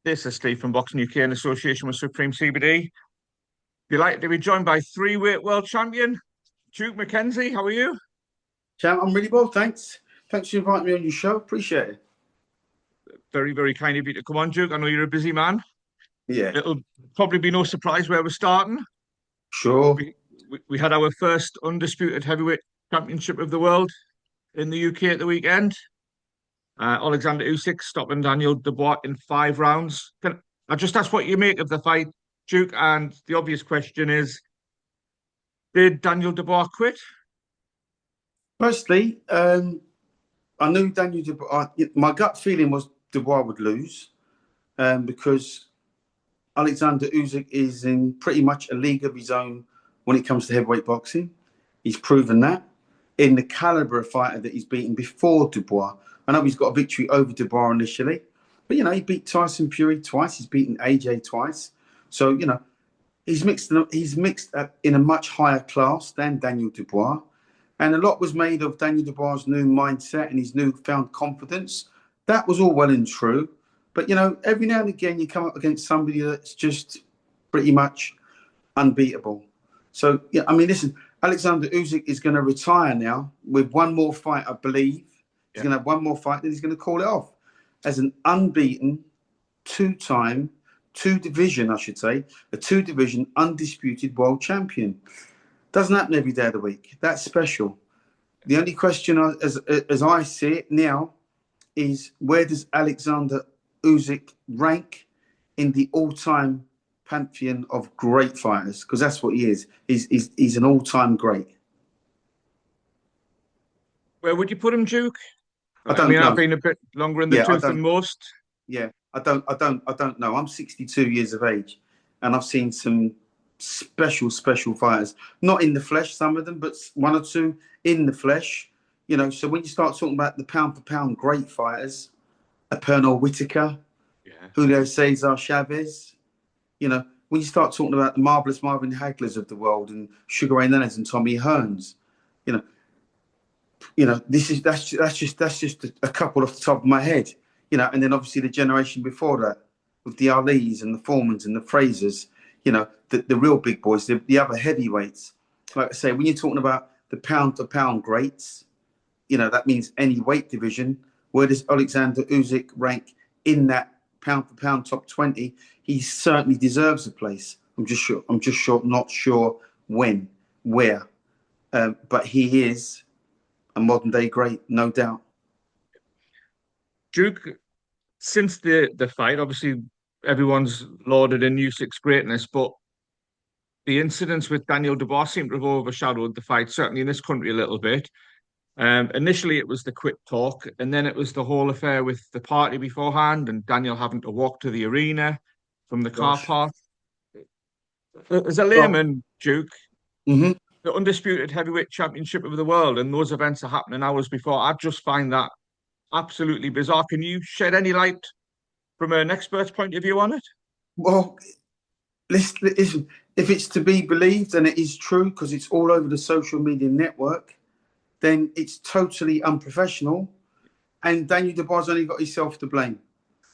This is Steve from Boxing UK in association with Supreme CBD. Delighted to be joined by three-weight world champion, Duke McKenzie. How are you? Champ, I'm really well, thanks. Thanks for inviting me on your show. Appreciate it. Very, very kind of you to come on, Duke. I know you're a busy man. Yeah, It'll probably be no surprise where we're starting. sure. We had our first undisputed heavyweight championship of the world in the UK at the weekend. Alexander Usyk stopping Daniel Dubois in 5 rounds. Can I just ask what you make of the fight, Duke? And the obvious question is, did Daniel Dubois quit? Firstly, I knew Daniel Dubois. My gut feeling was Dubois would lose because Alexander Usyk is in pretty much a league of his own when it comes to heavyweight boxing. He's proven that in the caliber of fighter that he's beaten before Dubois. I know he's got a victory over Dubois initially, but he beat Tyson Fury twice. He's beaten AJ twice. So he's mixed in a much higher class than Daniel Dubois. And a lot was made of Daniel Dubois' new mindset and his newfound confidence. That was all well and true. But, every now and again, you come up against somebody that's just pretty much unbeatable. So, listen, Alexander Usyk is going to retire now with one more fight, I believe. He's going to have one more fight, then he's going to call it off as an unbeaten, two-division, a two-division undisputed world champion. Doesn't happen every day of the week. That's special. The only question, as I see it now, is where does Alexander Usyk rank in the all-time pantheon of great fighters? Because that's what he is. He's an all-time great. Where would you put him, Duke? I don't know. I've been a bit longer in the tooth than most. Yeah, I don't know. I'm 62 years of age, and I've seen some special fighters. Not in the flesh, some of them, but one or two in the flesh. So when you start talking about the pound for pound great fighters, a Pernell Whitaker, Julio Cesar Chavez, when you start talking about the marvelous Marvin Haglers of the world and Sugar Ray Leonard and Tommy Hearns, that's just a couple off the top of my head, and then obviously the generation before that with the Alis and the Formans and the Frasers, the real big boys, the other heavyweights. Like I say, when you're talking about the pound for pound greats, that means any weight division. Where does Alexander Usyk rank in that pound for pound top 20? He certainly deserves a place. I'm just not sure when, where, but he is a modern day great, no doubt. Duke, since the fight, obviously everyone's lauded in Usyk's greatness, but the incidents with Daniel Dubois seem to have overshadowed the fight, certainly in this country a little bit. Initially, it was the quick talk, and then it was the whole affair with the party beforehand and Daniel having to walk to the arena from the car park. As a layman, Duke, the undisputed heavyweight championship of the world, and those events are happening hours before. I just find that absolutely bizarre. Can you shed any light from an expert's point of view on it? Well, listen, if it's to be believed, and it is true because it's all over the social media network, then it's totally unprofessional. And Daniel Dubois only got himself to blame.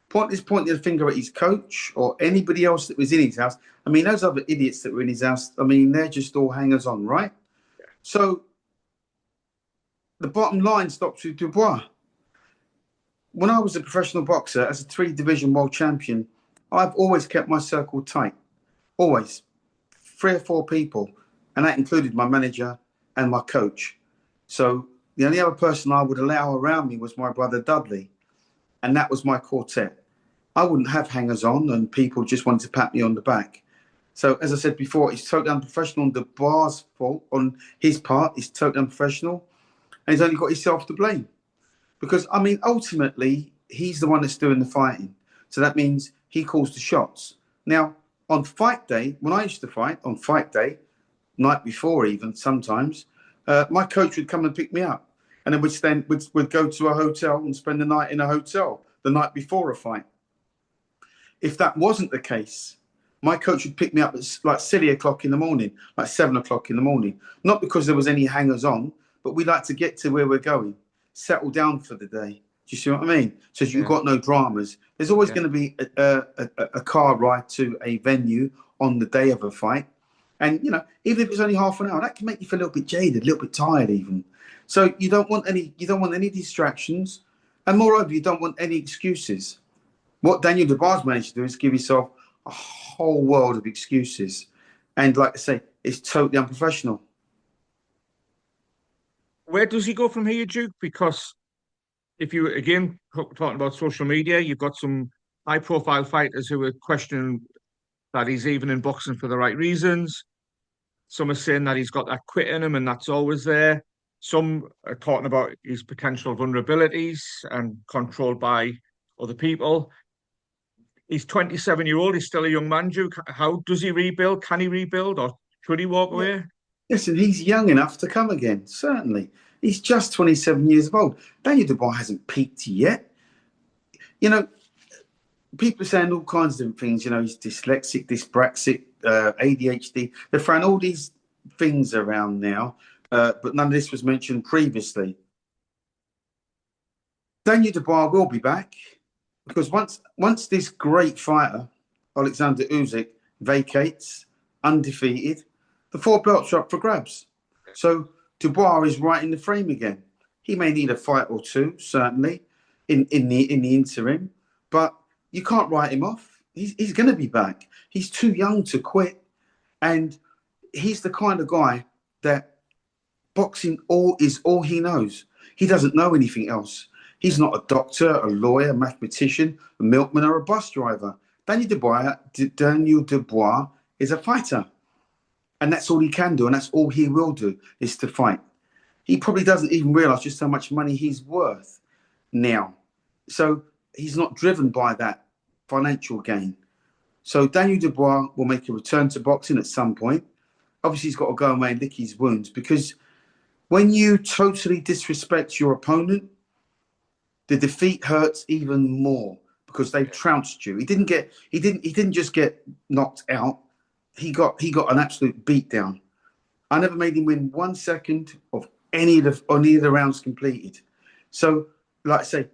Pointing the finger at his coach or anybody else that was in his house. Those other idiots that were in his house, they're just all hangers on, right? Yeah. So the bottom line stops with Dubois. When I was a professional boxer, as a 3-division world champion, I've always kept my circle tight. Always. 3 or 4 people. And that included my manager and my coach. So the only other person I would allow around me was my brother Dudley. And that was my quartet. I wouldn't have hangers on and people just wanted to pat me on the back. So as I said before, it's totally unprofessional on Dubois' fault. On his part, it's totally unprofessional. And he's only got himself to blame. Because, ultimately, he's the one that's doing the fighting. So that means he calls the shots. Now, on fight day, when I used to fight, on fight day, night before even sometimes, my coach would come and pick me up. And then we'd go to a hotel and spend the night in a hotel the night before a fight. If that wasn't the case, my coach would pick me up at like silly o'clock in the morning, like 7 o'clock in the morning. Not because there was any hangers on, but we like to get to where we're going, settle down for the day. Do you see what I mean? So you've Yeah, got no dramas. There's always yeah. going to be a car ride to a venue on the day of a fight. And, even if it's only half an hour, that can make you feel a little bit jaded, a little bit tired even. So you don't want any distractions. And moreover, you don't want any excuses. What Daniel Dubois managed to do is give himself a whole world of excuses. And like I say, it's totally unprofessional. Where does he go from here, Duke? Because if you again talking about social media, you've got some high-profile fighters who are questioning that he's even in boxing for the right reasons. Some are saying that he's got that quit in him and that's always there. Some are talking about his potential vulnerabilities and controlled by other people. He's 27-year-old. He's still a young man, Duke. How does he rebuild? Can he rebuild or should he walk Yeah. away? Listen, he's young enough to come again, certainly. He's just 27 years old. Daniel Dubois hasn't peaked yet. You know, people are saying all kinds of different things. He's dyslexic, dyspraxic, ADHD. They're throwing all these things around now, but none of this was mentioned previously. Daniel Dubois will be back because once this great fighter, Alexander Usyk, vacates undefeated, the four belts are up for grabs. So Dubois is right in the frame again. He may need a fight or two, certainly, in the interim, but you can't write him off. He's going to be back. He's too young to quit, and he's the kind of guy that boxing is all he knows. He doesn't know anything else. He's not a doctor, a lawyer, a mathematician, a milkman, or a bus driver. Daniel Dubois is a fighter, and that's all he can do, and that's all he will do is to fight. He probably doesn't even realize just how much money he's worth now. So he's not driven by that financial gain. So Daniel Dubois will make a return to boxing at some point. Obviously, he's got to go away and lick his wounds because when you totally disrespect your opponent, the defeat hurts even more because they've trounced you. He didn't just get knocked out. He got an absolute beatdown. I never made him win 1 second of any of the rounds completed. So, like I say,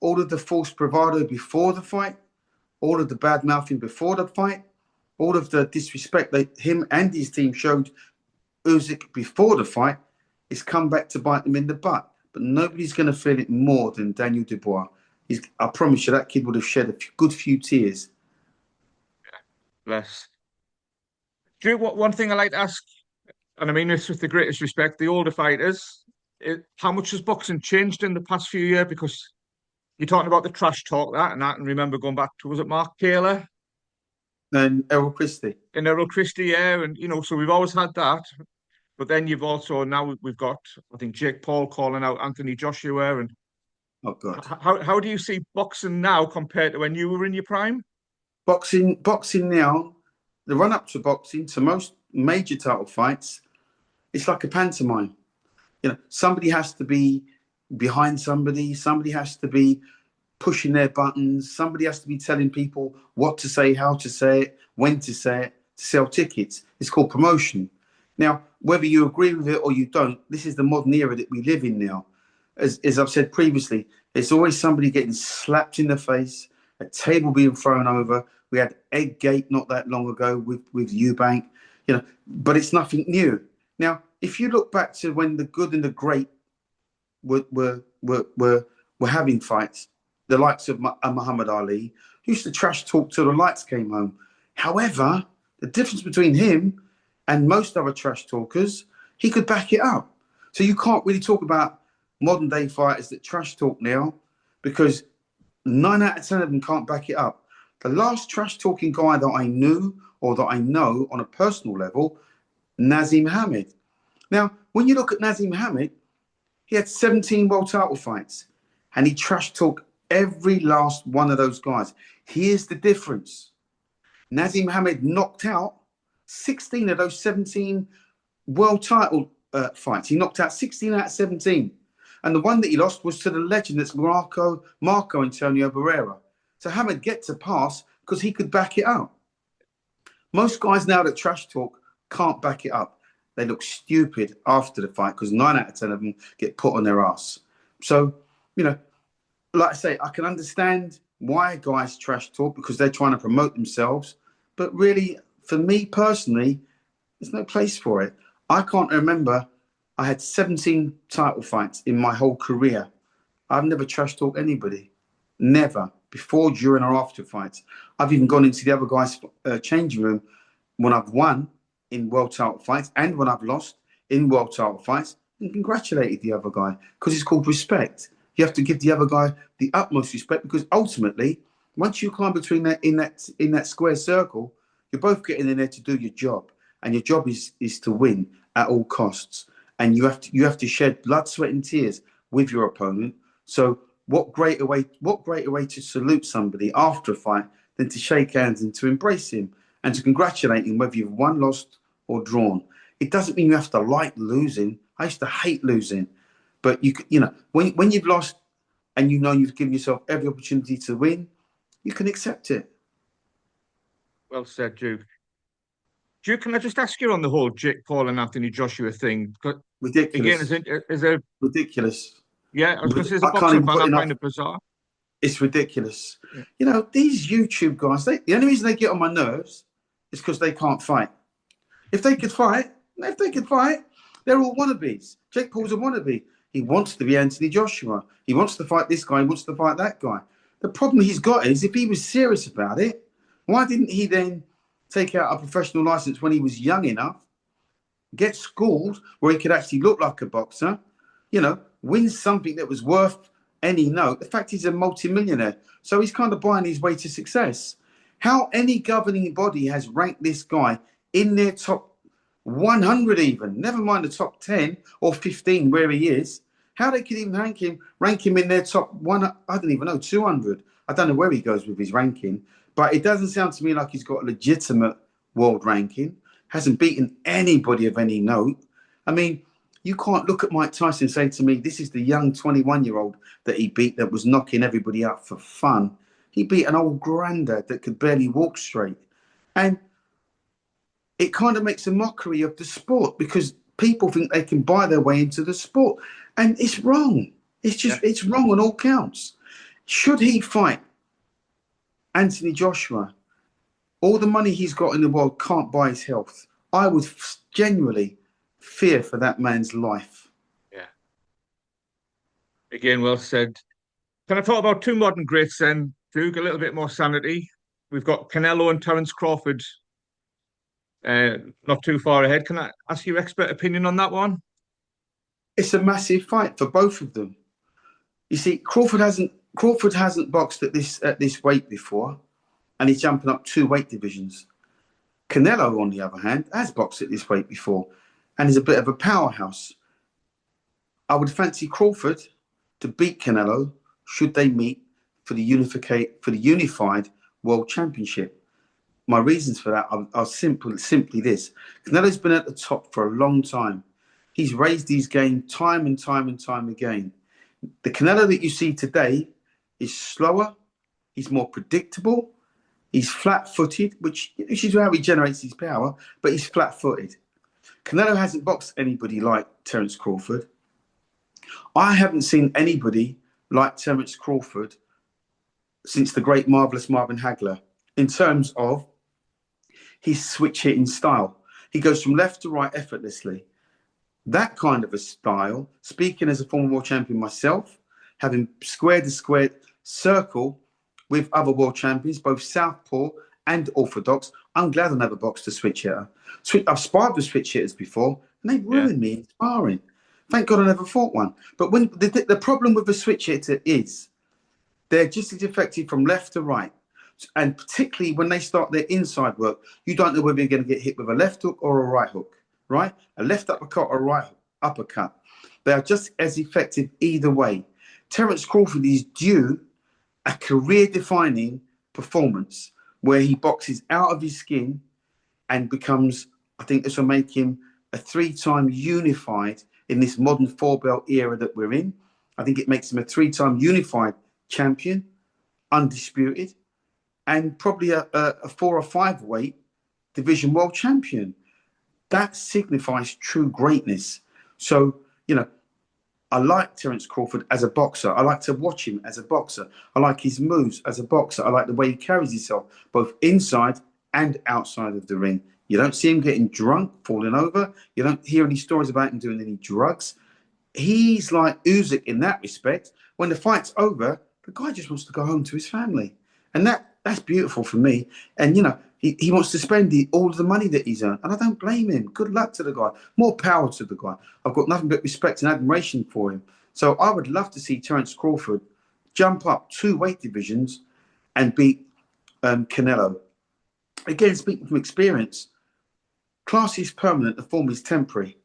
all of the false bravado before the fight, all of the bad mouthing before the fight, all of the disrespect that him and his team showed Usyk before the fight, it's come back to bite them in the butt. But nobody's going to feel it more than Daniel Dubois. I promise you, that kid would have shed a good few tears. Bless. Duke, one thing I like to ask, and I mean this with the greatest respect, the older fighters, how much has boxing changed in the past few years? Because you're talking about the trash talk, that, and I can remember going back to, was it Mark Taylor And Errol Christie. and Errol Christie, yeah, and so we've always had that. But then you've also now we've got, I think, Jake Paul calling out Anthony Joshua, and Oh God. how do you see boxing now compared to when you were in your prime? Boxing now, the run up to boxing, to most major title fights, it's like a pantomime. Somebody has to be behind somebody has to be pushing their buttons, somebody has to be telling people what to say, how to say it, when to say it, to sell tickets. It's called promotion. Now, whether you agree with it or you don't, this is the modern era that we live in now. As I've said previously, there's always somebody getting slapped in the face, a table being thrown over. We had Eggate not that long ago with Eubank, but it's nothing new. Now, if you look back to when the good and the great were having fights, the likes of Muhammad Ali, who used to trash talk till the lights came home. However, the difference between him and most other trash talkers, he could back it up. So you can't really talk about modern day fighters that trash talk now because 9 out of 10 of them can't back it up. The last trash talking guy that I knew or that I know on a personal level, Nazim Hamed. Now, when you look at Nazim Hamed, he had 17 world title fights and he trash talked every last one of those guys. Here's the difference. Nazim Hamed knocked out 16 of those 17 world title fights. He knocked out 16 out of 17. And the one that he lost was to the legend that's Marco Antonio Barrera. So Hamed gets a pass because he could back it up. Most guys now that trash talk can't back it up. They look stupid after the fight because 9 out of 10 of them get put on their ass. So, like I say, I can understand why guys trash talk because they're trying to promote themselves. But really, for me personally, there's no place for it. I can't remember. I had 17 title fights in my whole career. I've never trash talked anybody. Never. Before, during, or after fights. I've even gone into the other guy's changing room when I've won in world title fights and when I've lost in world title fights and congratulated the other guy because it's called respect. You have to give the other guy the utmost respect because ultimately, once you climb between that square circle, you're both getting in there to do your job, and your job is to win at all costs. And you have to shed blood, sweat, and tears with your opponent. So what greater way to salute somebody after a fight than to shake hands and to embrace him and to congratulate him whether you've won, lost, or drawn. It doesn't mean you have to like losing. I used to hate losing, but you know when you've lost and you know you've given yourself every opportunity to win, you can accept it. Well said, Duke. Duke, can I just ask you on the whole Jake Paul and Anthony Joshua thing? 'Cause again, Ridiculous, is a ridiculous. yeah, I was going to say, as a I can't boxing even fan, put I find enough. it bizarre. It's ridiculous. Yeah. You know, these YouTube guys, the only reason they get on my nerves is because they can't fight. If they could fight, they're all wannabes. Jake Paul's a wannabe. He wants to be Anthony Joshua. He wants to fight this guy. He wants to fight that guy. The problem he's got is if he was serious about it, why didn't he then take out a professional license when he was young enough, get schooled where he could actually look like a boxer, win something that was worth any note? The fact he's a multimillionaire, so he's kind of buying his way to success. How any governing body has ranked this guy in their top 100 even, never mind the top 10 or 15 where he is, how they could even rank him in their top one, I don't even know, 200. I don't know where he goes with his ranking, but it doesn't sound to me like he's got a legitimate world ranking, hasn't beaten anybody of any note. I mean, you can't look at Mike Tyson and say to me, this is the young 21-year-old that he beat that was knocking everybody up for fun. He beat an old granddad that could barely walk straight. And it kind of makes a mockery of the sport because people think they can buy their way into the sport. And it's wrong. It's wrong on all counts. Should he fight Anthony Joshua, all the money he's got in the world can't buy his health. I would genuinely fear for that man's life. Yeah. Again, well said. Can I talk about two modern greats then, Duke? A little bit more sanity. We've got Canelo and Terence Crawford, not too far ahead. Can I ask your expert opinion on that one? It's a massive fight for both of them. You see, Crawford hasn't boxed at this weight before, and he's jumping up 2 weight divisions. Canelo, on the other hand, has boxed at this weight before, and is a bit of a powerhouse. I would fancy Crawford to beat Canelo should they meet for the unified world championship. My reasons for that are simply this. Canelo's been at the top for a long time. He's raised his game time and time and time again. The Canelo that you see today is slower, he's more predictable, he's flat-footed, which is how he generates his power, but he's flat-footed. Canelo hasn't boxed anybody like Terence Crawford. I haven't seen anybody like Terence Crawford since the great, marvellous Marvin Hagler in terms of his switch-hitting style. He goes from left to right effortlessly. That kind of a style, speaking as a former world champion myself, having squared the square circle with other world champions, both southpaw and orthodox, I'm glad I never boxed a switch hitter. I've sparred with switch hitters before, and they've ruined me in sparring. Thank God I never fought one. But when the problem with a switch hitter is they're just as effective from left to right. And particularly when they start their inside work, you don't know whether you're going to get hit with a left hook or a right hook, right? A left uppercut or a right uppercut. They are just as effective either way. Terence Crawford is due a career-defining performance where he boxes out of his skin and becomes, I think this will make him a 3-time unified in this modern 4-belt era that we're in. I think it makes him a 3-time unified champion, undisputed, and probably a 4 or 5 weight division world champion. That signifies true greatness. So, I like Terence Crawford as a boxer. I like to watch him as a boxer. I like his moves as a boxer. I like the way he carries himself, both inside and outside of the ring. You don't see him getting drunk, falling over. You don't hear any stories about him doing any drugs. He's like Usyk in that respect. When the fight's over, the guy just wants to go home to his family, and that's beautiful for me. And he wants to spend all of the money that he's earned, and I don't blame him. Good luck to the guy. More power to the guy. I've got nothing but respect and admiration for him. So I would love to see Terence Crawford jump up 2 weight divisions and beat Canelo. Again, speaking from experience, class is permanent, the form is temporary.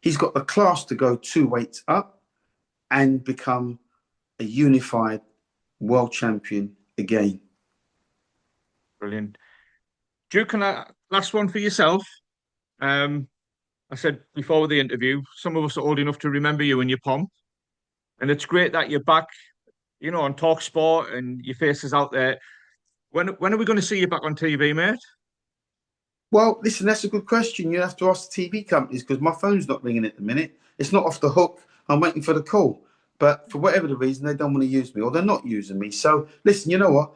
He's got the class to go 2 weights up and become a unified world champion again. Brilliant. Duke, last one for yourself. I said before the interview, some of us are old enough to remember you in your pomp, and it's great that you're back, on Talk Sport and your face is out there. When are we going to see you back on TV, mate? Well, listen, that's a good question. You have to ask the TV companies because my phone's not ringing at the minute. It's not off the hook. I'm waiting for the call. But for whatever the reason, they don't want to use me or they're not using me. So listen, you know what?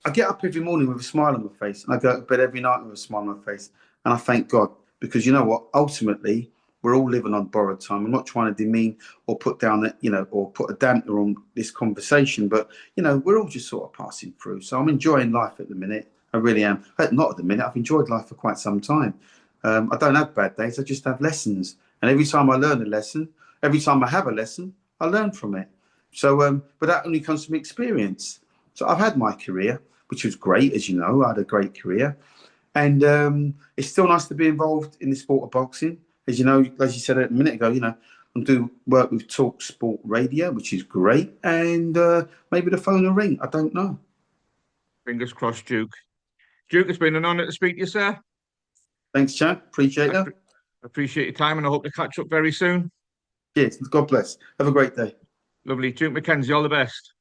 I get up every morning with a smile on my face and I go to bed every night with a smile on my face. And I thank God because you know what? Ultimately, we're all living on borrowed time. I'm not trying to demean or put down that, or put a damper on this conversation, but, we're all just sort of passing through. So I'm enjoying life at the minute. I really am. Not at the minute. I've enjoyed life for quite some time. I don't have bad days. I just have lessons. And every time I learn a lesson, every time I have a lesson, I learn from it. So, but that only comes from experience. So I've had my career, which was great, as you know. I had a great career. And it's still nice to be involved in the sport of boxing. As you know, as you said a minute ago, I'm doing work with Talk Sport Radio, which is great. And maybe the phone will ring. I don't know. Fingers crossed, Duke. Duke, it's been an honour to speak to you, sir. Thanks, Chad. Appreciate I that. appreciate your time and I hope to catch up very soon. Cheers. God bless. Have a great day. Lovely. Duke McKenzie, all the best.